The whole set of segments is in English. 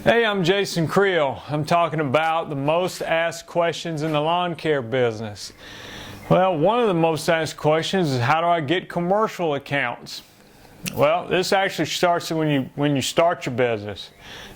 Hey, I'm Jason Creel. I'm talking about the most asked questions in the lawn care business. Well, one of the most asked questions is, how do I get commercial accounts? Well, this actually starts when you start your business,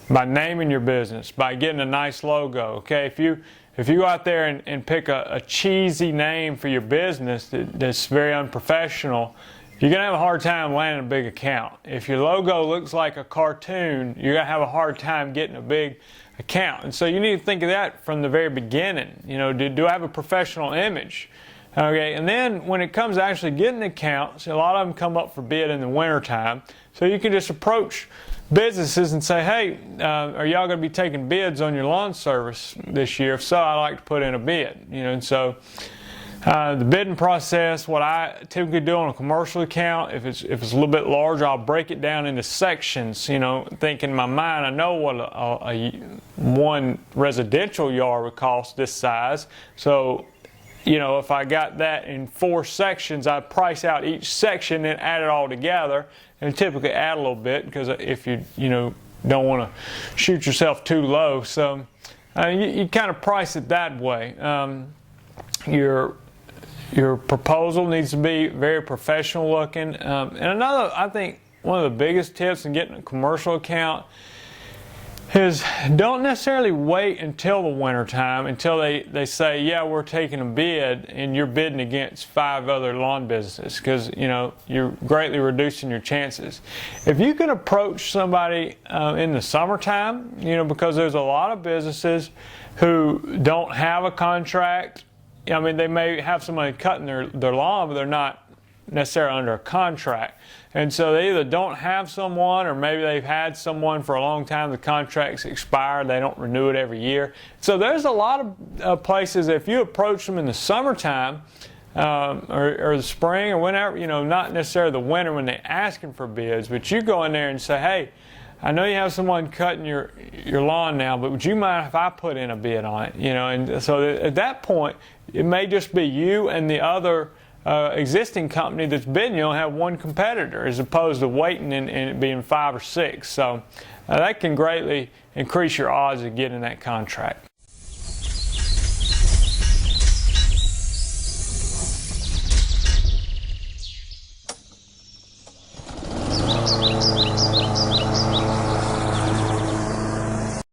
by naming your business, by getting a nice logo. Okay, if you go out there and pick a cheesy name for your business that's very unprofessional, you're going to have a hard time landing a big account. If your logo looks like a cartoon, you're going to have a hard time getting a big account. And so you need to think of that from the very beginning. You know, do I have a professional image? Okay, and then when it comes to actually getting accounts, a lot of them come up for bid in the wintertime. So you can just approach businesses and say, hey, are y'all going to be taking bids on your lawn service this year? If so, I'd like to put in a bid. You know, and so the bidding process, what I typically do on a commercial account, if it's a little bit larger, I'll break it down into sections. You know, think in my mind, I know what one residential yard would cost this size. So, you know, if I got that in 4 sections, I'd price out each section and add it all together, and typically add a little bit, because if you don't want to shoot yourself too low. So you kind of price it that way. Your proposal needs to be very professional looking. And another, I think, one of the biggest tips in getting a commercial account is, don't necessarily wait until the winter time, until they say, yeah, we're taking a bid, and you're bidding against 5 other lawn businesses, because you're greatly reducing your chances. If you can approach somebody in the summertime, because there's a lot of businesses who don't have a contract. I mean, they may have somebody cutting their lawn, but they're not necessarily under a contract. And so they either don't have someone, or maybe they've had someone for a long time, the contract's expired, they don't renew it every year. So there's a lot of places, if you approach them in the summertime, or the spring or whenever, not necessarily the winter when they're asking for bids, but you go in there and say, hey, I know you have someone cutting your lawn now, but would you mind if I put in a bid on it? And so at that point, it may just be you and the other existing company that's bidding. You'll have one competitor, as opposed to waiting and it being 5 or 6. So that can greatly increase your odds of getting that contract.